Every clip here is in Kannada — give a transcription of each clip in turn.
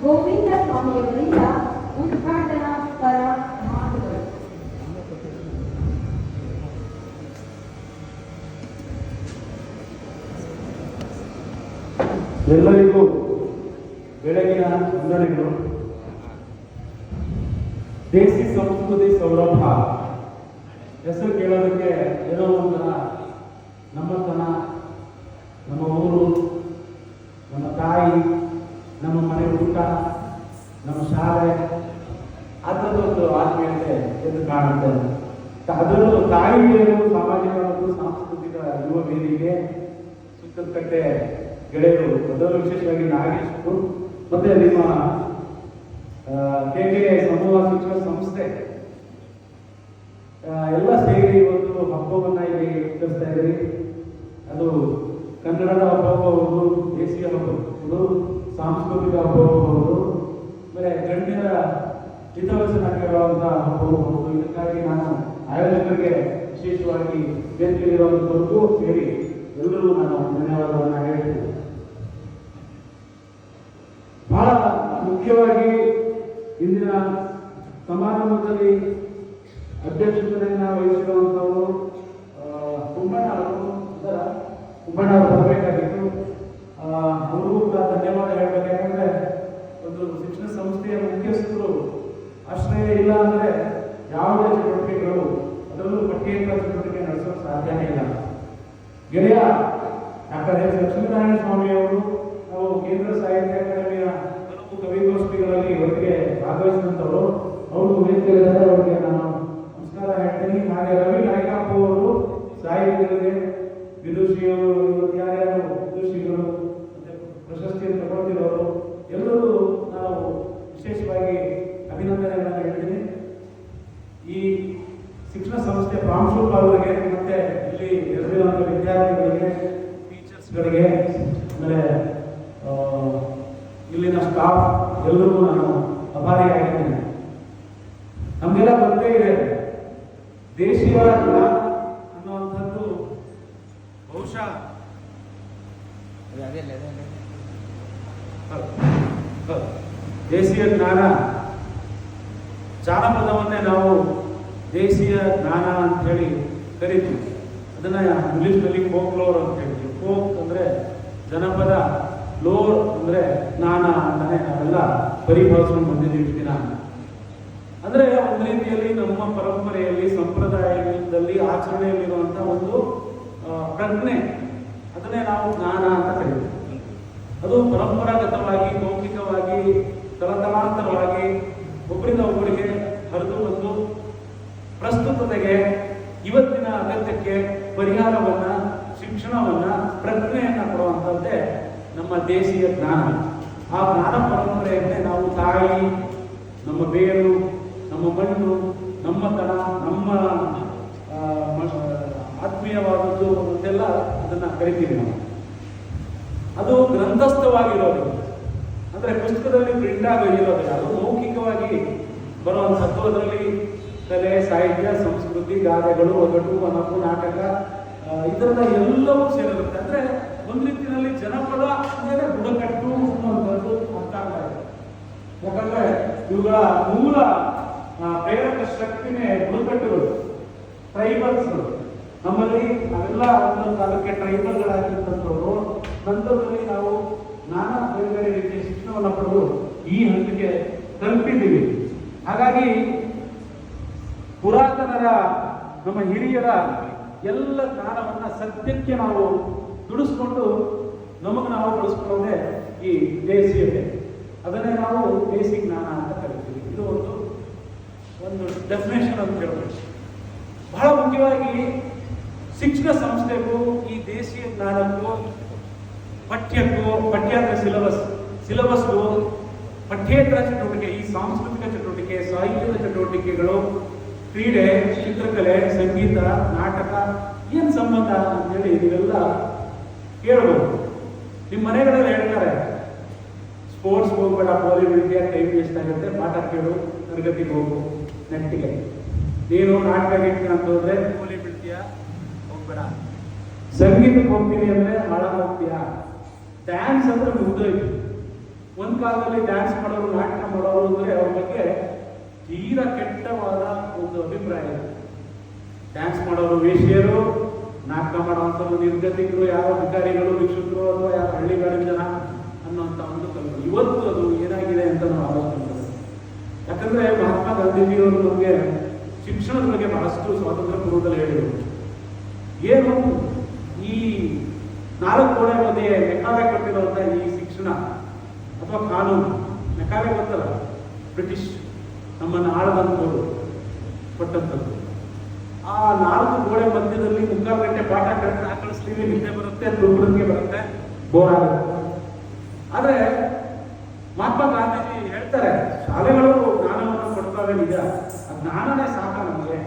ಗೋವಿಂದ ಸ್ವಾಮಿಯವರಿಂದ ಉದ್ಘಾಟನಾ ಪರ ಮಾತುಗಳು. ಎಲ್ಲರಿಗೂ ಬೆಳಗಿನ ವಂದನೆಗಳು. ದೇಸಿ ಸಂಸ್ಕೃತಿ ಸೌರಭ ಹೆಸರು ಕೇಳೋದಕ್ಕೆ ಏನೋ ಒಂಥರ ನಮ್ಮತನ, ನಮ್ಮ ಊರು, ನಮ್ಮ ತಾಯಿ, ನಮ್ಮ ಮನೆ ಊಟ, ನಮ್ಮ ಶಾಲೆ, ಅದರದೊಂದು ಆತ್ಮೀಯತೆ ಎಂದು ಕಾಣುತ್ತೆ. ಅದರಲ್ಲೂ ತಾಯಿಯರು ಸಾಮಾಜಿಕವಾದ ಸಾಂಸ್ಕೃತಿಕ ಯುವ ವೇದಿಕೆ, ಸುತ್ತಕಟ್ಟೆ ಗೆಳೆಯರು, ಅದರಲ್ಲೂ ವಿಶೇಷವಾಗಿ ನಾಗೇಶ್ವರು ಮತ್ತೆ ನಿಮ್ಮ KK ಸಮೂಹ ಶಿಕ್ಷಣ ಸಂಸ್ಥೆ ಎಲ್ಲ ಸೇರಿ ಇವತ್ತು ಹಬ್ಬವನ್ನ ಇಲ್ಲಿ ಆಚರಿಸ್ತಾ ಇದ್ದೀರಿ. ಅದು ಕನ್ನಡದ ಹಬ್ಬಬಹುದು, ದೇಶೀಯ ಹಬ್ಬಬಹುದು, ಸಾಂಸ್ಕೃತಿಕ ಹಬ್ಬಬಹುದು, ಆಮೇಲೆ ಗಣ್ಯರ ಹಿತವಚನವಾಗಿರುವಂತಹ ಹಬ್ಬಬಹುದು. ಇದಕ್ಕಾಗಿ ನಾನು ಆಯೋಜಕರಿಗೆ ವಿಶೇಷವಾಗಿ ವೇದಿಕೆಯಲ್ಲಿರುವಂತವರೆಗೂ ಸೇರಿ ಎಲ್ಲರೂ ನಾನು ಧನ್ಯವಾದವನ್ನು ಹೇಳ್ತೀನಿ. ಬಹಳ ಮುಖ್ಯವಾಗಿ ಇಂದಿನ ಸಮಾರಂಭದಲ್ಲಿ ಅಧ್ಯಕ್ಷತೆಯನ್ನು ವಹಿಸಿರುವಂಥವರು ಕುಂಬಣ್ಣ ಅವರು ಬರಬೇಕಾಗಿತ್ತು. ಅವ್ರಿಗೂ ಕೂಡ ಧನ್ಯವಾದ ಹೇಳ್ಬೇಕು. ಯಾಕಂದ್ರೆ ಒಂದು ಶಿಕ್ಷಣ ಸಂಸ್ಥೆಯ ಮುಖ್ಯಸ್ಥರು ಆಶ್ರಯ ಇಲ್ಲ ಅಂದ್ರೆ ಯಾವುದೇ ಚಟುವಟಿಕೆಗಳು, ಅದರಲ್ಲೂ ಪಠ್ಯೇತರ ಚಟುವಟಿಕೆ ನಡೆಸೋಕೆ ಸಾಧ್ಯನೇ ಇಲ್ಲ. ಗೆಳೆಯ ಡಾಕ್ಟರ್ ಎಸ್ ಲಕ್ಷ್ಮೀನಾರಾಯಣ ಸ್ವಾಮಿ ಅವರು ನಾವು ಕೇಂದ್ರ ಸಾಹಿತ್ಯ ಅಕಾಡೆಮಿಯ ಕವಿಗೋಷ್ಠಿಗಳಲ್ಲಿ ಒಟ್ಟಿಗೆ ಭಾಗವಹಿಸಿದಂಥವರು. ಅವರು ವೇದಿಕೆಗಳಿದ್ದಾರೆ, ಅವರಿಗೆ ನಾನು ನಮಸ್ಕಾರ ಹೇಳ್ತೀನಿ. ಹಾಗೆ ರವಿ ನಾಯಕಪ್ಪ ಅವರು ಸಾಹಿತಿಗಳಿಗೆ ವಿದುಷಿಯವರು, ಇವತ್ತು ಯಾರ್ಯಾರು ವಿದುಷಿಗಳು ಮತ್ತೆ ಪ್ರಶಸ್ತಿಯನ್ನು ತಗೊಳ್ತಿರೋರು ಎಲ್ಲರೂ ನಾವು ವಿಶೇಷವಾಗಿ ಅಭಿನಂದನೆಗಳನ್ನು ಹೇಳ್ತೀನಿ. ಈ ಶಿಕ್ಷಣ ಸಂಸ್ಥೆ ಪ್ರಾಂಶುಪಾಲರಿಗೆ ಮತ್ತೆ ಇಲ್ಲಿ ನೆರೆದಿರುವಂಥ ವಿದ್ಯಾರ್ಥಿಗಳಿಗೆ, ಟೀಚರ್ಸ್ಗಳಿಗೆ, ಆಮೇಲೆ ಇಲ್ಲಿನ ಸ್ಟಾಫ್ ಎಲ್ಲರಿಗೂ ನಾನು ಅಭಾರಿಯಾಗಿದ್ದೇನೆ. ನಮಗೆಲ್ಲ ಗೊತ್ತೇ ಇದೆ, ದೇಶೀಯ ಜ್ಞಾನ ಅನ್ನುವಂಥದ್ದು ಬಹುಶಃ ದೇಶೀಯ ಜ್ಞಾನ, ಜಾನಪದವನ್ನೇ ನಾವು ದೇಶೀಯ ಜ್ಞಾನ ಅಂತ ಹೇಳಿ ಕರಿತೀವಿ. ಅದನ್ನ ಇಂಗ್ಲಿಷ್ನಲ್ಲಿ ಫೋಕ್ಲೋರ್ ಅಂತ ಹೇಳ್ತೀವಿ. ಫೋಕ್ ಅಂದ್ರೆ ಜನಪದ, ಲೋರ್ ಅಂದ್ರೆ ಜ್ಞಾನ ಅಂತಾನೆ ನಾವೆಲ್ಲ ಪರಿಭಾವಿಸ್ಕೊಂಡು ಬಂದಿದ್ದೀವಿ ದಿನ. ಅಂದ್ರೆ ಒಂದು ರೀತಿಯಲ್ಲಿ ನಮ್ಮ ಪರಂಪರೆಯಲ್ಲಿ, ಸಂಪ್ರದಾಯದಲ್ಲಿ, ಆಚರಣೆಯಲ್ಲಿರುವಂತಹ ಒಂದು ಪ್ರಜ್ಞೆ, ಅದನ್ನೇ ನಾವು ಜ್ಞಾನ ಅಂತ ಕರೀತೀವಿ. ಅದು ಪರಂಪರಾಗತವಾಗಿ, ಮೌಖಿಕವಾಗಿ, ತಲತಲಾಂತರವಾಗಿ ಒಬ್ಬರಿಂದ ಒಬ್ಬರಿಗೆ ಹರಿದು ಬಂದು ಪ್ರಸ್ತುತತೆಗೆ, ಇವತ್ತಿನ ಅಗತ್ಯಕ್ಕೆ ಪರಿಹಾರವನ್ನ, ಶಿಕ್ಷಣವನ್ನ, ಪ್ರಜ್ಞೆಯನ್ನ ಕೊಡುವಂಥದ್ದೇ ನಮ್ಮ ದೇಶೀಯ ಜ್ಞಾನ. ಆ ಜ್ಞಾನ ಪರಂಪರೆಯನ್ನೇ ನಾವು ತಾಯಿ, ನಮ್ಮ ಬೇರು, ನಮ್ಮ ಮಣ್ಣು, ನಮ್ಮತನ, ನಮ್ಮ ಆತ್ಮೀಯವಾದದ್ದು ಅಂತೆಲ್ಲ ಅದನ್ನ ಕರಿತೀವಿ ನಾವು. ಅದು ಗ್ರಂಥಸ್ಥವಾಗಿರೋದು, ಅಂದ್ರೆ ಪುಸ್ತಕದಲ್ಲಿ ಪ್ರಿಂಟ್ ಆಗಿರೋದಿಲ್ಲ. ಅದು ಮೌಖಿಕವಾಗಿ ಬರುವಂಥದ್ದು. ಅದರಲ್ಲಿ ಕಲೆ, ಸಾಹಿತ್ಯ, ಸಂಸ್ಕೃತಿ, ಗಾದೆಗಳು, ಒಗಟು, ಅನಪು, ನಾಟಕ, ಇದೆಲ್ಲ ಎಲ್ಲವೂ ಸೇರಿರುತ್ತೆ. ಅಂದ್ರೆ ಒಂದು ರೀತಿಯಲ್ಲಿ ಜನಪದ ಅಂದರೆ ಬುಡಕಟ್ಟು ಅನ್ನುವಂಥದ್ದು ಅರ್ಥ ಆಗ್ತಾ ಇದೆ. ಯಾಕಂದ್ರೆ ಇವುಗಳ ಮೂಲ ಪ್ರೇರಕ ಶಕ್ತಿನೇ ಬುಡಕಟ್ಟುಗಳು, ಟ್ರೈಬಲ್ಸ್ಗಳು. ನಮ್ಮಲ್ಲಿ ಅವೆಲ್ಲ ಒಂದೊಂದು ಕಾಲಕ್ಕೆ ಟ್ರೈಬಲ್ಗಳಾಗಿರ್ತಂಥವ್ರು. ನಂತರದಲ್ಲಿ ನಾವು ನಾನಾ ಬೇರೆ ಬೇರೆ ರೀತಿಯ ಶಿಕ್ಷಣವನ್ನು ಪಡೆದು ಈ ಹಂತಕ್ಕೆ ತಲುಪಿದ್ದೀವಿ. ಹಾಗಾಗಿ ಪುರಾತನರ, ನಮ್ಮ ಹಿರಿಯರ ಎಲ್ಲ ಜ್ಞಾನವನ್ನ ಸತ್ಯಕ್ಕೆ ನಾವು ದುಡಿಸ್ಕೊಂಡು ನಮಗೆ ನಾವು ಬಳಸ್ಕೊಳ್ಳೋದೇ ಈ ದೇಶೀಯತೆ. ಅದನ್ನೇ ನಾವು ದೇಸಿ ಜ್ಞಾನ ಅಂತ ಕರಿತೀವಿ. ಇದು ಒಂದು ಡೆಫಿನೇಷನ್ ಅಂತ ಹೇಳ್ಬೋದು. ಬಹಳ ಮುಖ್ಯವಾಗಿ ಶಿಕ್ಷಣ ಸಂಸ್ಥೆಗೂ ಈ ದೇಶೀಯ ಜ್ಞಾನಕ್ಕೂ, ಪಠ್ಯೇತರ ಸಿಲೆಬಸ್ಗೂ, ಪಠ್ಯೇತರ ಚಟುವಟಿಕೆ, ಈ ಸಾಂಸ್ಕೃತಿಕ ಚಟುವಟಿಕೆ, ಸಾಹಿತ್ಯದ ಚಟುವಟಿಕೆಗಳು, ಕ್ರೀಡೆ, ಚಿತ್ರಕಲೆ, ಸಂಗೀತ, ನಾಟಕ ಏನ್ ಸಂಬಂಧ ಅಂತೇಳಿ ನೀವೆಲ್ಲ ಕೇಳ್ಬೋದು. ನಿಮ್ಮ ಮನೆಗಳೆಲ್ಲ ಹೇಳ್ತಾರೆ, ಸ್ಪೋರ್ಟ್ಸ್ ಹೋಗ್ಬೇಡ, ಪೋಲಿ ವಿದ್ಯಾ ಟೈಮ್ ವೇಸ್ಟ್ ಆಗುತ್ತೆ, ಪಾಠ ಕೇಳು, ತರಗತಿಗೆ ಹೋಗು, ನೆಟ್ಟಿಗೆ. ನೀನು ನಾಟಕ ಗೀಟಕ ಅಂತ ಹೋದ್ರೆ ಪೋಲಿ ಬಿಡ್ತೀಯ, ಹೋಗ್ಬೇಡ. ಸಂಗೀತಕ್ಕೆ ಹೋಗ್ತೀನಿ ಅಂದ್ರೆ ಹಾಳ ಹೋಗ್ತೀಯ. ಡ್ಯಾನ್ಸ್ ಅಂದ್ರೆ ಮುಗ್ದೋಯ್ತು. ಒಂದು ಕಾಲದಲ್ಲಿ ಡ್ಯಾನ್ಸ್ ಮಾಡೋರು, ನಾಟಕ ಮಾಡೋರು ಅಂದರೆ ಅವ್ರ ಬಗ್ಗೆ ತೀರಾ ಕೆಟ್ಟವಾದ ಒಂದು ಅಭಿಪ್ರಾಯ ಇದೆ. ಡ್ಯಾನ್ಸ್ ಮಾಡೋರು ವೇಶ್ಯರು, ನಾಟಕ ಮಾಡುವಂಥವ್ರು ನಿರ್ಗತಿಕರು, ಯಾರೋ ಅಧಿಕಾರಿಗಳು, ಭಿಕ್ಷುಕರು ಅಥವಾ ಯಾರೋ ಹಳ್ಳಿಗಾಡಿನ ಜನ ಅನ್ನುವಂಥ ಒಂದು ಕಲ್ಪನೆ. ಇವತ್ತು ಅದು ಏನಾಗಿದೆ ಅಂತ ನಾವು ಆಲೋಚನೆ ಮಾಡೋದು. ಯಾಕಂದ್ರೆ ಮಹಾತ್ಮ ಗಾಂಧೀಜಿಯವರು ನಮಗೆ ಶಿಕ್ಷಣದ ಬಗ್ಗೆ ಬಹಳಷ್ಟು ಸ್ವಾತಂತ್ರ್ಯ ಪೂರ್ವದಲ್ಲಿ ಹೇಳಿದರು. ಏನು ಈ 4 ಗೋಡೆ ಮಧ್ಯೆ ಮೆಕಾಲೆ ಕೊಟ್ಟಿರುವಂಥ ಈ ಶಿಕ್ಷಣ ಅಥವಾ ಕಾನೂನು, ಮೆಕಾಲೆ ಗೊತ್ತಲ್ಲ, ಬ್ರಿಟಿಷ್ ನಮ್ಮನ್ನು ಆಳದಂಥವ್ರು ಕೊಟ್ಟಂಥದ್ದು. ಆ 4 ಗೋಡೆ ಮಧ್ಯದಲ್ಲಿ 3/4 ಗಂಟೆ ಪಾಠ ಕಳಿಸ್ತೀವಿ, ನಿದ್ದೆ ಬರುತ್ತೆ, ದುರ್ಬಲತೆ ಬರುತ್ತೆ, ಬೋರ್ ಆಗುತ್ತೆ. ಆದರೆ ಮಹಾತ್ಮ ಗಾಂಧೀಜಿ ಹೇಳ್ತಾರೆ, ಶಾಲೆಗಳು ಜ್ಞಾನವನ್ನು ಕೊಡ್ತಾವೆ ನಿಜ, ಆ ಜ್ಞಾನನೇ ಸಾಕ ನಮಗೆ.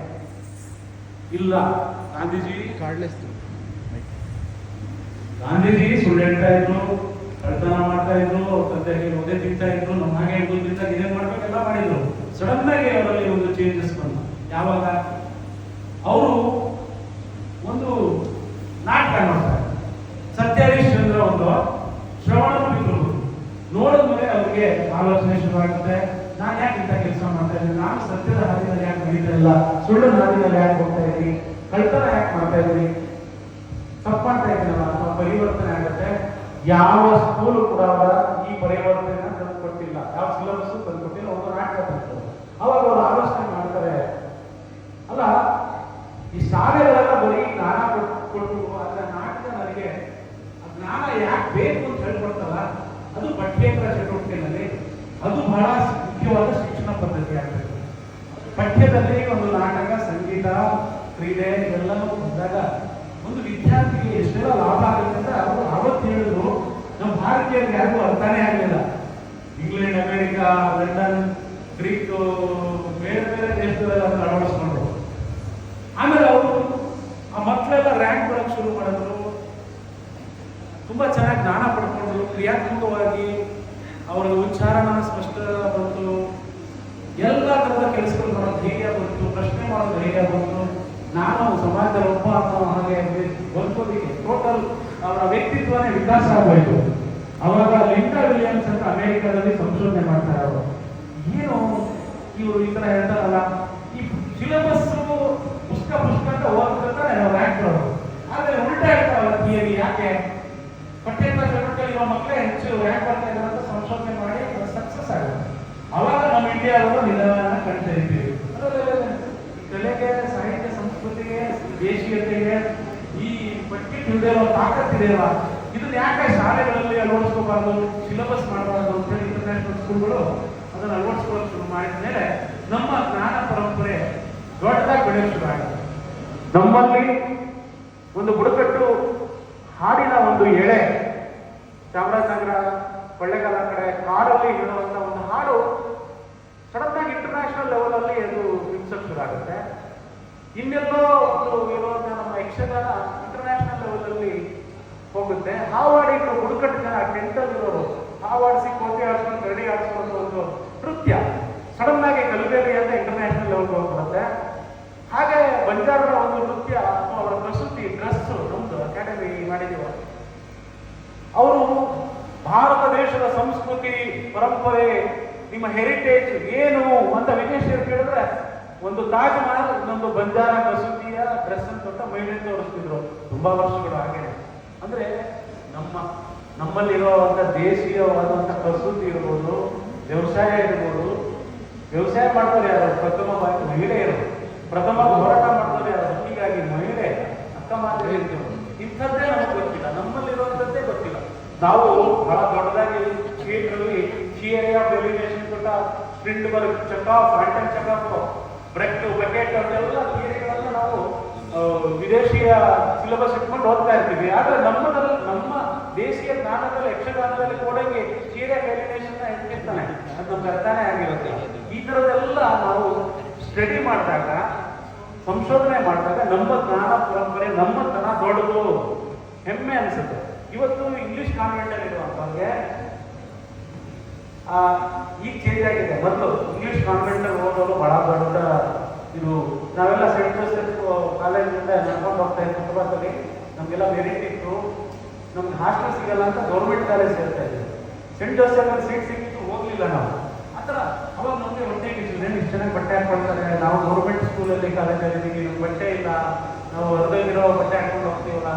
ಇಲ್ಲ, ಗಾಂಧೀಜಿ ಸುಳ್ಳು ಹೇಳ್ತಾ ಇದ್ರು, ಕಳ್ತನ ಮಾಡ್ತಾ ಇದ್ರು, ಅವ್ರ ತಂದೆಗೆ ಒದೆ ತಿಂತಾ ಇದ್ರು, ನಮ್ಮ ಹಾಗೆ ಇದ್ದಾಗ ಇದೇನ್ ಮಾಡ್ಬೇಕೆಲ್ಲ ಮಾಡಿದ್ರು. ಸಡನ್ ಆಗಿ ಅವರಲ್ಲಿ ಒಂದು ಚೇಂಜಸ್ ಬಂತು. ಯಾವಾಗ ಅವರು ಒಂದು ನಾಟಕ ನೋಡ್ತಾರೆ, ಸತ್ಯಹರೀಶ್ ಚಂದ್ರ ಒಂದು ಶ್ರವಣ ಪಿತೃಗಳು ನೋಡಿದ್ಮೇಲೆ ಅವ್ರಿಗೆ ಆಲೋಚನೆ ಶುರುವಾಗುತ್ತೆ. ನಾನು ಯಾಕೆ ಇಂಥ ಕೆಲಸ ಮಾಡ್ತಾ ಇದ್ದೀನಿ, ನಾನು ಸತ್ಯದ ಹಾದಿನಲ್ಲಿ ಯಾಕೆ ನಡೀತಾ ಇಲ್ಲ, ಸುಳ್ಳು ಹಾದಿನಲ್ಲಿ ಯಾಕೆ ಹೋಗ್ತಾ ಇದ್ದೀನಿ, ಕಳ್ತನ ಯಾಕೆ ಮಾಡ್ತಾ ಇದ್ದೀನಿ, ತಪ್ಪು ಮಾಡ್ತಾ ಇದ್ದೀನಲ್ಲ ಅಥವಾ ಪರಿವರ್ತನೆ ಆಗುತ್ತೆ. ಯಾವ ಸ್ಕೂಲು ಕೂಡ ಅವರ ಈ ಪರಿವರ್ತನೆ ತಂದುಕೊಟ್ಟಿಲ್ಲ, ಯಾವ ಸಿಲೆಬಸ್ ತಂದುಕೊಟ್ಟಿಲ್ಲ, ಒಂದು ನಾಟಕ ತಂದು ಅವಾಗ ಅವರು ಆಲೋಚನೆ ಮಾಡ್ತಾರೆ, ಅಲ್ಲ ಈ ಶಾಲೆಗಳೆಲ್ಲ ಬರೀ ಜ್ಞಾನ ಕೊಟ್ಟು ಅದರ ನಾಟಕ ನನಗೆ ಜ್ಞಾನ ಯಾಕೆ ಬೇಕು ಅಂತ ಹೇಳ್ಕೊಡ್ತಲ್ಲ, ಅದು ಪಠ್ಯೇತರ ಚಟುವಟಿಕೆಯಲ್ಲಿ ಅದು ಬಹಳ ಮುಖ್ಯವಾದ ಶಿಕ್ಷಣ ಪದ್ಧತಿ ಆಗಬೇಕು. ಪಠ್ಯದಲ್ಲಿ ಒಂದು ನಾಟಕ, ಸಂಗೀತ, ಕ್ರೀಡೆ ಇವೆಲ್ಲವೂ ಬಂದಾಗ ಒಂದು ವಿದ್ಯಾರ್ಥಿಗೆ ಎಷ್ಟೆಲ್ಲ ಲಾಭ ಆಗುತ್ತೆ ಅಂತ ಅವರು ಆವತ್ತು ಹೇಳಿದ್ರು. ನಮ್ಮ ಭಾರತೀಯರಿಗೆ ಯಾರಿಗೂ ಅರ್ಥನೇ ಆಗಲಿಲ್ಲ. ಇಂಗ್ಲೆಂಡ್, ಅಮೆರಿಕಾ, ಲಂಡನ್, ಗ್ರೀಕ್, ಬೇರೆ ಬೇರೆ ದೇಶದಲ್ಲೆಲ್ಲ ಅಳವಡಿಸ್ಕೊಂಡ್ರು. ಆಮೇಲೆ ಅವರು ಆ ಮಕ್ಕಳೆಲ್ಲ ರ್ಯಾಂಕ್ ಬರೋಕ್ಕೆ ಶುರು ಮಾಡಿದ್ರು, ತುಂಬಾ ಚೆನ್ನಾಗಿ ಜ್ಞಾನ ಪಡ್ಕೊಂಡ್ರು, ಕ್ರಿಯಾತ್ಮಕವಾಗಿ ಅವರ ಉಚ್ಚಾರಣ ಸ್ಪಷ್ಟ ಬಂತು, ಎಲ್ಲ ತರದ ಕೆಲಸಗಳು ಮಾಡೋ ಧೈರ್ಯ ಬಂತು, ಪ್ರಶ್ನೆ ಮಾಡೋ ಧೈರ್ಯ ಬಂತು. ನಾನು ಸಮಾಜದ ಒಬ್ಬ ಅನ್ನೋ ಹಾಗೆ ಬದುಕೋದಿಕ್ಕೆ ಟೋಟಲ್ ಅವರ ವ್ಯಕ್ತಿತ್ವನೇ ವಿಕಾಸ ಆಗೋಯ್ತು. ಅವಾಗ ಲಿಂಡಾ ವಿಲಿಯಮ್ಸ್ ಅಂತ ಅಮೆರಿಕಾದಲ್ಲಿ ಸಂಶೋಧನೆ ಮಾಡ್ತಾರೆ. ಅವರು ಏನು ಇವರು ಈ ತರ ಹೇಳ್ತಾರಲ್ಲ, ಈ ಸಿಲೆಬಸ್ ಪುಸ್ತಕ ಅಂತ ಓದ್ತಾರೆ ನಾವು ರ್ಯಾಂಕ್ ಬರೋದು, ಆದ್ರೆ ಉಲ್ಟಾ ಇರ್ತಾವಲ್ಲ ಥಿಯರಿ. ಯಾಕೆ ಪಠ್ಯೇತರ ಚಟುವಟಿಕೆಯಲ್ಲಿ ಇರೋ ಮಕ್ಕಳೇ ಹೆಚ್ಚು ರ್ಯಾಂಕ್ ಬರ್ತಾ ಇದ್ದಾರೆ ಅಂತ ಸಂಶೋಧನೆ ಮಾಡಿ ಸಕ್ಸಸ್ ಆಗುತ್ತೆ. ಅವಾಗ ನಮ್ಮ ಇಂಡಿಯಾದವರು ನಿಧಾನ ಕಣ್ತರಿತೀವಿ. ಕಲೆಗೆ, ಸಾಹಿತ್ಯ, ಸಂಸ್ಕೃತಿಗೆ, ದೇಶೀಯತೆಗೆ ಈ ಪಟ್ಟಿ ತಿಳಿದಿರೋ ತಾಕತ್ತಿದೆಯಲ್ಲ, ಇದನ್ನ ಯಾಕೆ ಶಾಲೆಗಳಲ್ಲಿ ಅಳವಡಿಸ್ಕೋಬಾರ್ದು, ಸಿಲೆಬಸ್ ಮಾಡಬಾರ್ದು ಅಂತೇಳಿ ಇಂಟರ್ನ್ಯಾಷನಲ್ ಸ್ಕೂಲ್ಗಳು ಅದನ್ನು ಅಳವಡಿಸ್ಕೊಳ್ಳೋಕೆ ಶುರು ಮಾಡಿದ ಮೇಲೆ ನಮ್ಮ ಜ್ಞಾನ ಪರಂಪರೆ ದೊಡ್ಡದಾಗಿ ಬೆಳೆಯೋಕೆ ಶುರು ಆಗಿದೆ. ನಮ್ಮಲ್ಲಿ ಒಂದು ಬುಡಕಟ್ಟು ಹಾಡಿನ ಒಂದು ಎಳೆ, ಚಾಮರಾಜನಗರ, ಕೊಳ್ಳೇಗಾಲ ಕಡೆ ಕಾಡಲ್ಲಿ ಹೇಳುವಂತ ಒಂದು ಹಾಡು ಸಡನ್ ಆಗಿ ಇಂಟರ್ನ್ಯಾಷನಲ್ ಲೆವೆಲ್ ಅಲ್ಲಿ ಅದು ಬಿಡಿಸೋಕೆ ಶುರು ಆಗುತ್ತೆ. ಇನ್ನೆಲ್ಲೋ ಒಂದು ಇರುವಂತ ನಮ್ಮ ಯಕ್ಷಗಾನ ಇಂಟರ್ನ್ಯಾಷನಲ್ ಲೆವೆಲ್ ಅಲ್ಲಿ ಹೋಗುತ್ತೆ. ಹಾವಾಡಿಗಳು ಬುಡಕಟ್ಟು ಜನ ಟೆಂಟಲ್ಲಿರೋರು ಹಾವಾಡಿಸಿ ಕೋಟೆ ಆಡಿಸ್ಕೊಂಡು ಗರಡಿ ಆಡಿಸ್ಕೊಂಡು ಒಂದು ನೃತ್ಯ ಸಡನ್ ಆಗಿ ಕಲಿಬೇಡಿ ಅಂತ ಇಂಟರ್ನ್ಯಾಷನಲ್ ಲೆವೆಲ್ಗೆ ಹೋಗ್ಬಿಡುತ್ತೆ. ಹಾಗೆ ಬಂಜಾರರ ಒಂದು ನೃತ್ಯ ಅಥವಾ ಅವರ ಪ್ರಸ್ತುತಿ, ಡ್ರೆಸ್, ನಮ್ದು ಅಕಾಡೆಮಿ ಮಾಡಿದೀವ. ಅವರು ಭಾರತ ದೇಶದ ಸಂಸ್ಕೃತಿ, ಪರಂಪರೆ, ನಿಮ್ಮ ಹೆರಿಟೇಜ್ ಏನು ಅಂತ ವಿದೇಶಿಯರು ಕೇಳಿದ್ರೆ ಒಂದು ತಾಜ್ ಮಹಲ್, ಇನ್ನೊಂದು ಬಂಜಾರ ಕಸೂತಿಯ ಡ್ರೆಸ್ ಅಂತ ತೊಟ್ಟ ಮಹಿಳೆ ತೋರಿಸ್ತಿದ್ರು ತುಂಬಾ ವರ್ಷಗಳು. ಹಾಗೆ ಅಂದ್ರೆ ನಮ್ಮಲ್ಲಿರುವಂತ ದೇಶೀಯವಾದಂತ ಕಸೂತಿ ಇರ್ಬೋದು, ವ್ಯವಸಾಯ ಇರ್ಬೋದು. ವ್ಯವಸಾಯ ಮಾಡ್ತಾರೆ ಯಾರು? ಪ್ರಥಮ ಮಹಿಳೆಯರು. ಪ್ರಥಮ ಹೋರಾಟ ಮಾಡ್ತಾರೆ ಯಾರು? ಹೀಗಾಗಿ ಮಹಿಳೆ ಅಕ್ಕ ಮಾತ್ರ ಇರ್ತೀವಿ. ಇಂಥದ್ದೇ ನಮಗೆ ಗೊತ್ತಿಲ್ಲ, ನಮ್ಮಲ್ಲಿರುವಂಥದ್ದೇ ಗೊತ್ತಿಲ್ಲ. ನಾವು ಬಹಳ ದೊಡ್ಡದಾಗಿ ಥಿಯೇಟರ್ಲ್ಲಿ ಥಿಯರಿ ಆಫ್ ಎಲಿಮಿನೇಷನ್ ಕೊಟ್ಟ ಸ್ಟ್ರಿಂಡ್ಬರ್ಗ್, ಚೆಕಾಫ್, ಆಂಟನ್ ಚೆಕಾಫ್, ಬ್ರೆಕ್, ಬಕೆಟ್ ಅಂತೆಲ್ಲ ಥಿಯರಿಗಳನ್ನ ನಾವು ವಿದೇಶಿಯ ಸಿಲೆಬಸ್ ಇಟ್ಕೊಂಡು ಓದ್ತಾ ಇರ್ತೀವಿ. ಆದ್ರೆ ನಮ್ಮ ದೇಶೀಯ ಜ್ಞಾನದಲ್ಲಿ, ಯಕ್ಷಗಾನದಲ್ಲಿ ಕೊಡಂಗೆ ಥಿಯರಿ ಆಫ್ ಎಲಿಮಿನೇಷನ್ ಇಟ್ಟಿರ್ತಾನೆ, ಅದು ನಮ್ಗೆ ಅರ್ಥನೇ ಆಗಿರುತ್ತೆ. ಈ ಥರದ್ದೆಲ್ಲ ನಾವು ಸ್ಟಡಿ ಮಾಡಿದಾಗ, ಸಂಶೋಧನೆ ಮಾಡಿದಾಗ ನಮ್ಮ ಜ್ಞಾನ ಪರಂಪರೆ, ನಮ್ಮತನ ದೊಡ್ಡದು, ಹೆಮ್ಮೆ ಅನಿಸುತ್ತೆ. ಇವತ್ತು ಇಂಗ್ಲಿಷ್ ಕಾನ್ವೆಂಟ್ ಅಲ್ಲಿ ಇರುವಂತವ್ರಿಗೆ ಈಗ ಚೇಂಜ್ ಆಗಿದೆ. ಮೊದಲು ಇಂಗ್ಲಿಷ್ ಕಾನ್ವೆಂಟ್ ಅಲ್ಲಿ ಓದೋರು ಬಹಳ ದೊಡ್ಡ ಇದು. ನಾವೆಲ್ಲ ಸೆಂಟ್ ಜೋಸೆಫ್ ಕಾಲೇಜಿಂದ ನಡ್ಕೊಂಡು ಹೋಗ್ತಾ ಇದ್ವಿ ಕುಟುಂಬದಲ್ಲಿ. ನಮಗೆಲ್ಲ ಮೆರಿಟ್ ಇತ್ತು, ನಮ್ಗೆ ಹಾಸ್ಟೆಲ್ ಸಿಗಲ್ಲ ಅಂತ ಗೌರ್ಮೆಂಟ್ ಕಾಲೇಜ್ ಸೇರ್ತಾ ಇದ್ವಿ. ಸೆಂಟ್ ಜೋಸೆಫ್ ಅಲ್ಲಿ ಸೀಟ್ ಸಿಕ್ಕಿಲ್ಲ ಹೋಗ್ಲಿಲ್ಲ ನಾವು. ಆ ಥರ ಅವಾಗ ನಮಗೆ ಹೊಟ್ಟೆ ಕಿಚ್ಚಿದೆ, ಇಷ್ಟು ಚೆನ್ನಾಗಿ ಬಟ್ಟೆ ಹಾಕೊಳ್ತಾರೆ, ನಾವು ಗೌರ್ಮೆಂಟ್ ಸ್ಕೂಲಲ್ಲಿ ಕಾಲೇಜಲ್ಲಿ ಇದ್ದೀವಿ, ನಮ್ಗೆ ಬಟ್ಟೆ ಇಲ್ಲ, ನಾವು ಹೊರದಿರೋ ಬಟ್ಟೆ ಹಾಕೊಂಡು ಹೋಗ್ತೀವಲ್ಲ,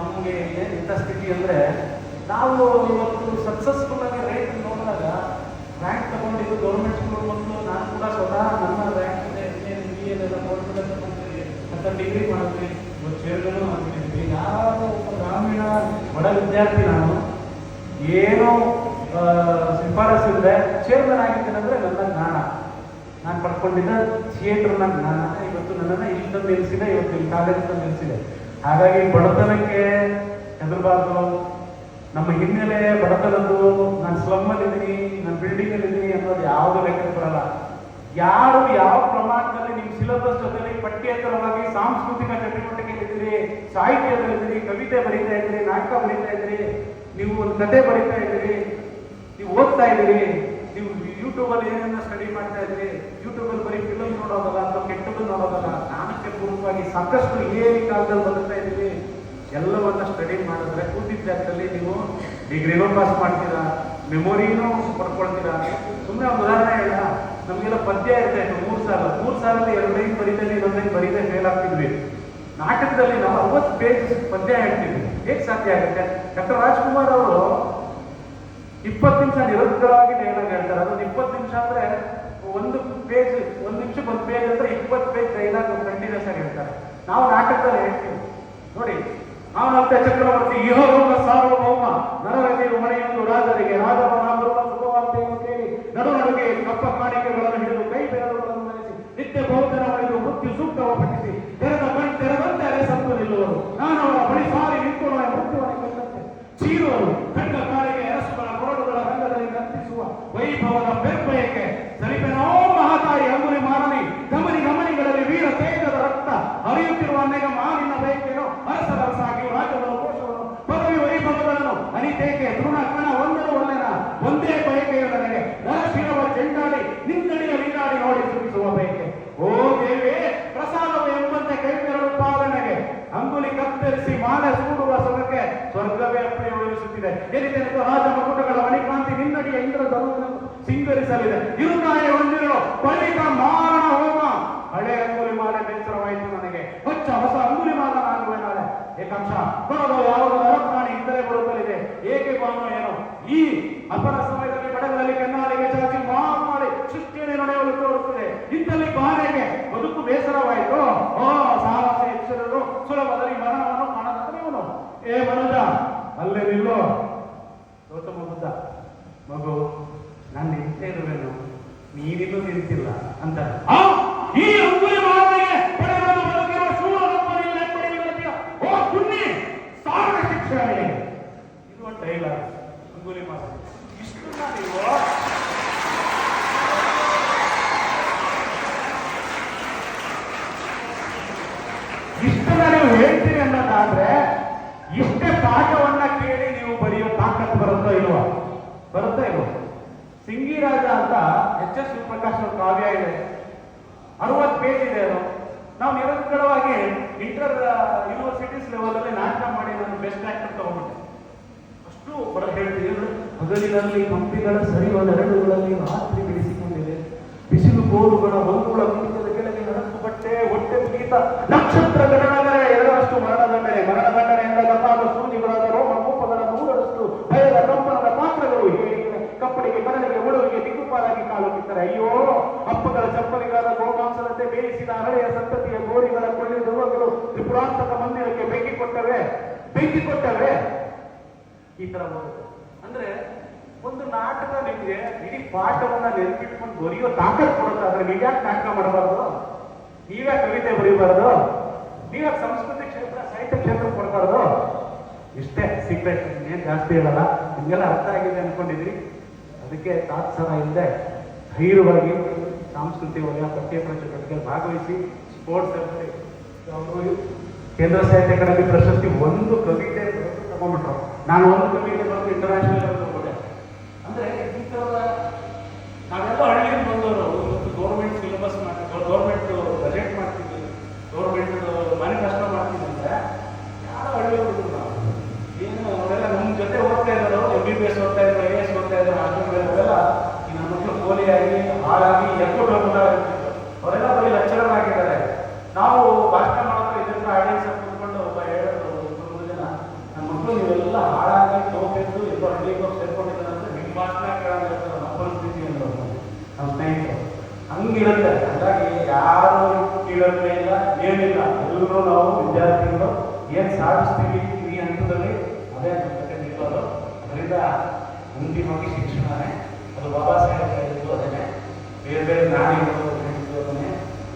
ನಮಗೆ ಏನು ಇಂಥ ಸ್ಥಿತಿ ಅಂದರೆ ನಾವು ಇವತ್ತು ಸಕ್ಸಸ್ಫುಲ್ ಆಗಿ ರೇಟ್ ನೋಡಿದಾಗ ರ್ಯಾಂಕ್ ತಗೊಂಡಿದ್ದು ಗೌರ್ಮೆಂಟ್ ಸ್ಕೂಲ್ ಮಕ್ಕಳು, ನಾನು ಕೂಡ ಸ್ವತಃ ನನ್ನ ರ್ಯಾಂಕ್ ಇದೆ, ಎಲ್ಲ ತಗೊಂಡಿದ್ದೀನಿ, ಮತ್ತು ಡಿಗ್ರಿ ಮಾಡಿದ್ವಿ, ಇವತ್ತು ಚೇರ್ಗಳನ್ನು ಮಾಡ್ತಿದ್ದೀವಿ. ಯಾವ ಗ್ರಾಮೀಣ ಬಡ ವಿದ್ಯಾರ್ಥಿ ನಾನು, ಏನೋ ಶಿಫಾರಸು ಇಲ್ಲದೆ ಚೇರ್ಮನ್ ಆಗಿದ್ದೇನೆ ಅಂದರೆ ನನ್ನ ಜ್ಞಾನ, ನಾನು ಪಡ್ಕೊಂಡಿದ್ದ ಥಿಯೇಟರ್ನ ಜ್ಞಾನ ಇವತ್ತು ನನ್ನನ್ನು ಇಲ್ಲಿ ತಂದು ನಿಲ್ಲಿಸಿದೆ, ಇವತ್ತು ಇಲ್ಲಿ ಕಾಲೇಜ್ ತಂದು ನಿಲ್ಲಿಸಿದೆ. ಹಾಗಾಗಿ ಬಡತನಕ್ಕೆ ಹೆದರಬಾರ್ದು. ನಮ್ಮ ಹಿನ್ನೆಲೆ ಬಡತನದ್ದು, ನಾನು ಸ್ಲಮ್ಮಲ್ಲಿದ್ದೀನಿ, ನಾನು ಬಿಲ್ಡಿಂಗಲ್ಲಿದ್ದೀನಿ ಅನ್ನೋದು ಯಾವುದು ಲೆಕ್ಕಕ್ಕೆ ಬರಲ್ಲ. ಯಾರು ಯಾವ ಪ್ರಮಾಣದಲ್ಲಿ ನಿಮ್ಮ ಸಿಲೆಬಸ್ ಜೊತೆಲಿ ಪಠ್ಯೇತರವಾಗಿ ಸಾಂಸ್ಕೃತಿಕ ಚಟುವಟಿಕೆಗಳಿದ್ದೀರಿ, ಸಾಹಿತ್ಯದಲ್ಲಿದ್ದೀರಿ, ಕವಿತೆ ಬರೀತಾ ಇದ್ದೀರಿ, ನಾಟಕ ಬರೀತಾ ಇದ್ದೀರಿ, ನೀವು ಒಂದು ಕತೆ ಬರೀತಾ ಇದ್ದೀರಿ, ನೀವು ಓದ್ತಾ ಇದ್ದೀರಿ, ನೀವು ಯೂಟ್ಯೂಬಲ್ಲಿ ಏನನ್ನ ಸ್ಟಡಿ ಮಾಡ್ತಾ ಇದ್ದೀರಿ, ಯೂಟ್ಯೂಬಲ್ಲಿ ಬರೀ ಫಿಲಮ್ ನೋಡೋದಲ್ಲ ಅಥವಾ ಕೆಟ್ಟದ್ದು ನೋಡೋದಲ್ಲ, ಜ್ಞಾನಕ್ಕೆ ಪೂರ್ವಕವಾಗಿ ಸಾಕಷ್ಟು ಈ ಕಾಲದಲ್ಲಿ ಬದುಕ್ತಾ ಇದ್ದೀರಿ. ಎಲ್ಲವನ್ನ ಸ್ಟಡಿ ಮಾಡಿದ್ರೆ ಕೂತಿದ್ದ ಜಾಗದಲ್ಲಿ ನೀವು ಡಿಗ್ರಿನೂ ಪಾಸ್ ಮಾಡ್ತೀರಾ, ಮೆಮೊರಿನೂ ಪಡ್ಕೊಳ್ತೀರಾ. ಸುಮ್ಮನೆ ಒಂದು ಉದಾಹರಣೆ ಹೇಳ, ನಮಗೆಲ್ಲ ಪದ್ಯ ಇರ್ತಾಯಿತ್ತು 3 ಸಾಲಲ್ಲಿ 2 ಲೈನ್ ಬರೀತೇನೆ, 1 ಲೈನ್ ಬರೀತೆ ಫೇಲ್ ಆಗ್ತಿದ್ವಿ. ನಾಟಕದಲ್ಲಿ ನಾವು 60 ಪೇಜ್ ಪದ್ಯ ಹೇಳ್ತೀವಿ, ಹೇಗೆ ಸಾಧ್ಯ ಆಗುತ್ತೆ? ಡಾಕ್ಟರ್ ರಾಜ್ಕುಮಾರ್ ಅವರು 20 ನಿಮಿಷ ನಿರಂತರವಾಗಿ ಡೈಲಾಗ್ ಹೇಳ್ತಾರೆ. ಅದೊಂದು 20 ನಿಮಿಷ ಅಂದ್ರೆ 1 ಪೇಜ್, 1 ನಿಮಿಷಕ್ಕೆ 1 ಪೇಜ್ ಅಂದ್ರೆ 20 ಪೇಜ್ ಡೈಲಾಗ್ ಕಂಟಿನ್ಯೂಸ್ ಆಗಿ ಹೇಳ್ತಾರೆ. ನಾವು ನಾಟಕದಲ್ಲಿ ಹೇಳ್ತೀವಿ ನೋಡಿ, ಅವನಂತೆ ಚಕ್ರವರ್ತಿ ಇಹಲೋಕ ಸಾರ್ವಭೌಮ ನರರತಿಯು ಮನೆಯೊಂದು ರಾಜರಿಗೆ, ರಾಜವನಾದರೂ ಸುಖವಾರ್ತೆಯನ್ನು ಕೇಳಿ ನಡುನಡುಗೆ ಕಪ್ಪ ಕಾಣಿಕೆಗಳನ್ನು ಹಿಡಿದು ಕೈ ಬೆರಳುಗಳನ್ನು ನಡೆಸಿ ನಿತ್ಯ ಬಹುತನ ಮಾಡಿದು ಮೃತ್ಯು ಸೂಕ್ತವ ಪಠಿಸಿ ತೆರೆದಂತೆ ಅಲೆ ಸತ್ತು ನಿಲ್ಲುವರು. ನಾನು ಅವರ ಬಳಿ ಸಾರಿ ನಿಂತು ಮೃತ್ಯುವನ್ನು ಗೆಲ್ಲಂತೆ ಚೀರುವರು. ಖಂಡ ಕಾಲಿಗೆ ಅರಸುಗಳ ಕೊರಡುಗಳ ರಂಗದಲ್ಲಿ ನರ್ತಿಸುವ ವೈಭವದ ಬೆರ್ಬಯಕ್ಕೆ ಸರಿಪೆನೋ ಮಹಾತಾಯಿ ಅಂಗುಲಿ ಮಾರನಿ ಗಮನಿಗಳಲ್ಲಿ ವೀರ ತೇಜದ ರಕ್ತ ಹರಿಯುತ್ತಿರುವ ಅನ್ನೆಗ ಮಾನಿನ ಬಯಕೆನೋ ಅರಸರಸಾಗಿ ರಾಜ್ಯವನ್ನು ಕೋಶವನ್ನು ಪದವಿ ವೈಭವಗಳನ್ನು ಅನಿತೇಕೆ ತೃಣ ಕಣ ಒಂದರೂ ಒಲ್ಲೆನ ಒಂದೇ ಬಯಕೆಯು ನನಗೆ ನರಶಿರವ ಚೆಂಡಾಡಿ ನಿಂದಡಿಯ ನೀರಾಡಿ ನೋಡಿ ಸುರಿಸುವ ಬಯಕೆ. ಓ ದೇವಿ ಪ್ರಸಾದವು ಎಂಬಂತೆ ಕೈ ಬೆರಳು ಪಾಲನೆಗೆ ಅಂಗುಲಿ ಕತ್ತರಿಸಿ ಮಾಲೆ ಸೂಡುವ ಸೊಗಕ್ಕೆ ಸ್ವರ್ಗವೇ ಅಪ್ರಿಯಗೊಳಿಸುತ್ತಿದೆ. ಎಲ್ಲಿದೆಂದು ರಾಜ ಮಕುಟಗಳ ಮಣಿಕಾಂತಿ ನಿನ್ನಡಿಯ ಇಂದ್ರ ಧನುವನ್ನು ಸಿಂಗರಿಸಲಿದೆ. ಇರುನಾಯ ಹೊಂದಿರೋ ಬಳಿಕ ಮಾರಣ ಹೋಮ ಹಳೆ ಅಂಗುಲಿ ಮಾಲೆ ಬೇಸರವಾಯಿತು ನನಗೆ, ಹೊಚ್ಚ ಹೊಸ ಅಂಗುಲಿ ಮಾಲ ಆಗುವೆ ನಾಳೆ. ಏಕಾಂಶ ಬರೋದು ಯಾವುದು ನರಪ್ರಾಣಿ ಇದ್ದರೆ ಬರುತ್ತಲಿದೆ, ಏಕೆ ಬಾನು ಏನೋ ಈ ಅಪರ ಸಮಯದಲ್ಲಿ ಬಡಗಳಲ್ಲಿ ಕೆನ್ನಾಲಿಗೆ ಚಾಚಿ ಮಾಡಿ ಸೃಷ್ಟಿಯನ್ನು ನಡೆಯಲು ತೋರುತ್ತದೆ. ಇಂಥಲ್ಲಿ ಬಾನೆಗೆ ಬದುಕು ಬೇಸರವಾಯಿತು. ಓ ಸಾಹಸ ಹೆಚ್ಚಿರಲು ಸುಲಭದಲ್ಲಿ ಮರಣವನ್ನು ಕಾಣದಂತೆ ಇವನು. ಏ ಮನುಜ ಅಲ್ಲೇ ನಿಲ್ಲೋ. ಗೌತಮ ಬುದ್ಧ, ಮಗು ನಾನು ನಿಂತೇ ಇರುವೆನು, ನೀನಿನ್ನೂ ನಿಂತಿಲ್ಲ ಅಂತ. ಈ ಅಂಗುಲಿ ಮಾಲಿಗೆ ಪಡೆದು ಬದುಕಿರುವ ಶೂರನೊಬ್ಬನಿಲ್ಲ ಎಂಬುದಿಲ್ಲದೆಯ ಓ ಪುಣ್ಯ ಸಾರಣ ಶಿಕ್ಷಣೆ. ಇದು ಒಂದು ಡೈಲಾಗ್ ಅಂಗುಲಿ ಮಾಲ. ಇಷ್ಟನ್ನ ನೀವು ಹೇಳ್ತೀರಿ ಅನ್ನೋದಾದ್ರೆ ಇಷ್ಟೇ ಪಾಠವನ್ನ ಕೇಳಿ ನೀವು ಬರೆಯೋ ತಾಕತ್ತು ಬರುತ್ತೋ ಇಲ್ವಾ? ಬರುತ್ತೋ ಇಲ್ವೋ? ಸಿಂಗಿರಾಜ ಅಂತ ಎಚ್.ಎಸ್. ಶಿವಪ್ರಕಾಶ್ ಅವ್ರ ಕಾವ್ಯ ಇದೆ, 60 ಪೇಜ್ ಇದೆ. ಅದು ನಾವು ನಿರಂತರವಾಗಿ ಇಂಟರ್ ಯೂನಿವರ್ಸಿಟೀಸ್ ಲೆವೆಲ್ ಅಲ್ಲಿ ನಾಟಕ ಮಾಡಿ ನಾನು ಬೆಸ್ಟ್ ಆಕ್ಟರ್ ತಗೊಂಡ್ಬಿಟ್ಟೆ. ಅಷ್ಟು ಬರ ಹೇಳ್ತೀವಿ. ಹಗಲಿನಲ್ಲಿ ಕಂಪಿಗಳ ಸರಿವಾದ ಎರಡುಗಳಲ್ಲಿ ರಾತ್ರಿ ಬಿಡಿಸಿಕೊಂಡಿದೆ, ಬಿಸಿಲು ಗೋರುಗಳ ಒಂದುಳ ಕುಣಿತದ ಕೆಳಗೆ ನಡಕು ಬಟ್ಟೆ ಹೊಟ್ಟೆ ಮುಗಿತ ನಕ್ಷತ್ರ ಗಣನಗರ 2ರಷ್ಟು ಮರಣದಂಡನೆ ಎಂದಾಗ ಸೂಜಿಗಳಾದ ರೋಮ ರೂಪಗಳ 3ರಷ್ಟು ಭಯದ ಕಂಪನದ ಪಾತ್ರಗಳು ಹೇಳಿವೆ. ಕಪ್ಪಡಿಗೆ ಕಡಲಿಗೆ ಉಳುವಿಗೆ ದಿಕ್ಕುಪಾಲಾಗಿ ಕಾಲು ಕಿತ್ತರೆ ಅಯ್ಯೋ ಅಪ್ಪಗಳ ಚಪ್ಪಲಿಗಾದ ಗೋಮಾಂಸದಂತೆ ಬೇಯಿಸಿದ ಹಳೆಯ ಸಂತತಿಯ ಗೋರಿಗಳ ಕೊಳ್ಳಿ ಧ್ರುವಗಳು ತ್ರಿಪುರಾಂತಕ ಮಂದಿರಕ್ಕೆ ಬೆಂಕಿ ಕೊಟ್ಟವೆ. ಈ ತರ ಅಂದ್ರೆ ಒಂದು ನಾಟಕ ನಿಮಗೆ ಇಡೀ ಪಾಠವನ್ನ ನೆನಪಿಟ್ಕೊಂಡು ಬರೆಯೋ ತಾಕತ್ ಕೊಡುತ್ತೆ. ಆದ್ರೆ ನೀವ್ಯಾಕೆ ನಾಟಕ ಮಾಡಬಾರ್ದು? ನೀವ್ಯಾಕೆ ಕವಿತೆ ಬರೀಬಾರ್ದು? ನೀವ್ಯಾಕೆ ಸಂಸ್ಕೃತಿ ಕ್ಷೇತ್ರ ಸಾಹಿತ್ಯ ಕ್ಷೇತ್ರ ಕೊಡಬಾರ್ದು? ಇಷ್ಟೇ ಸೀಕ್ರೆಟ್, ಏನ್ ಜಾಸ್ತಿ ಹೇಳಲ್ಲ. ನಿಮ್ಗೆಲ್ಲ ಅರ್ಥ ಆಗಿದೆ ಅನ್ಕೊಂಡಿದ್ರಿ. ಅದಕ್ಕೆ ತಾತ್ಸರ ಇಲ್ಲದೆ ಧೈರ್ಯವಾಗಿ ಸಾಂಸ್ಕೃತಿಕ ವಲಯ ಪಠ್ಯೇತರ ಚಟುವಟಿಕೆಯಲ್ಲಿ ಭಾಗವಹಿಸಿ ಸ್ಪೋರ್ಟ್ಸ್ ಅವರು ಕೇಂದ್ರ ಸಾಹಿತ್ಯ ಅಕಾಡೆಮಿ ಪ್ರಶಸ್ತಿ ಒಂದು ಕವಿತೆ ತಗೊಂಡ್ಬಿಟ್ರು. ನಾನು ಒಂದು ಕವಿತೆ ಬಂದು ಇಂಟರ್ನ್ಯಾಷನಲ್ ತಗೊಂಡೆ. ಅಂದ್ರೆ ಈ ತರದ ನಾವೆಲ್ಲ ಹಳ್ಳಿಯಲ್ಲಿ ಬಂದವರು ಇವತ್ತು ಗೌರ್ಮೆಂಟ್ ಸಿಲೆಬಸ್ ಮಾಡ್ತೀವಿ, ಗೌರ್ಮೆಂಟ್ ಬಜೆಟ್ ಮಾಡ್ತೀವಿ, ಗೌರ್ಮೆಂಟ್ ಮ್ಯಾನಿಫೆಸ್ಟೋ ಮಾಡ್ತೀವಿ ಅಂದ್ರೆ ಯಾರು ಹಳ್ಳಿಯವರು ನಾವು ಏನು ಅವರೆಲ್ಲ ನಮ್ಮ ಜೊತೆ ಓದ್ತಾ ಇದ್ದಾರೋ, MBBS ಓದ್ತಾ ಇದ್ರು, IAS ಓದ್ತಾ ಇದ್ರು, ಅವೆಲ್ಲ ಎತ್ಕೊಂಡು ಹೋಗ್ತಾರೆ. ಅವರೆಲ್ಲ ಬರೀ ಲೆಕ್ಚರರ್ ಆಗಿದ್ದಾರೆ. ನಾವು ಭಾಷಣ ಮಾಡೋದು ಇದರಿಂದ ಆಡಿಯನ್ಸ್ ಕೂತ್ಕೊಂಡು ಒಬ್ಬ ಹೇಳೋದು 3 ಜನ ನಮ್ಮ ಮಕ್ಕಳು ನೀವೆಲ್ಲ ಹಾಳಾಗಿ ಹೋಗ್ಬೇಕು ಎಲ್ಲೋ ಹಳ್ಳಿಗೆ ಹೋಗಿ ಸೇರ್ಕೊಂಡಿದ್ದಾರೆ ಅಂದ್ರೆ ನಿಮ್ಮ ಭಾಷಣ ಕೇಳೋದು ನಮ್ಮ ಪರಿಸ್ಥಿತಿ ಅಂತ ನಮ್ಮ ಸ್ನೇಹಿತರು ಹಂಗಿರುತ್ತೆ. ಹಾಗಾಗಿ ಯಾರು ಕೀಳಕ್ಕೆ ಇಲ್ಲ ಏನಿಲ್ಲ, ಎಲ್ಲರೂ ನಾವು ವಿದ್ಯಾರ್ಥಿಗಳು ಏನು ಸಾಧಿಸ್ತೀವಿ ಈ ಹಂತದಲ್ಲಿ ಅದೇ ನಮಗೆ ನಿಲ್ಲೋದು. ಅದರಿಂದ ಅಂತಿಮವಾಗಿ ಶಿಕ್ಷಣನೇ, ಅದು ಬಾಬಾ ಸಾಹೇಬ್ ಹೇಳಿದ್ದು ಅದೇನೆ, ಬೇರೆ ಬೇರೆ ನಾಡಿಗಳು ಹೇಳಿದ್ದು ಅದನ್ನೇ.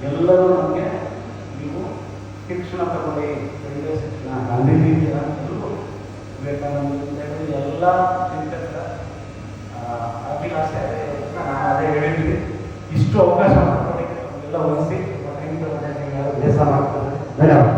ಎಲ್ಲರೂ ನಮಗೆ ನೀವು ಶಿಕ್ಷಣ ತಗೊಳ್ಳಿ, ಒಳ್ಳೆಯ ಶಿಕ್ಷಣ, ಗಾಂಧೀಜಿ ಎಲ್ಲರೂ ವಿವೇಕಾನಂದ ಎಲ್ಲ ಚಿಂತಕರ ಅಭಿಲಾಷೆ ನಾನು ಅದೇ ಹೇಳಿದ್ವಿ. ಇಷ್ಟು ಅವಕಾಶ ಮಾಡಿಕೊಡಿ ಎಲ್ಲ ವಹಿಸಿ ದೇಶ ಮಾಡ್ತಾರೆ. ಧನ್ಯವಾದ.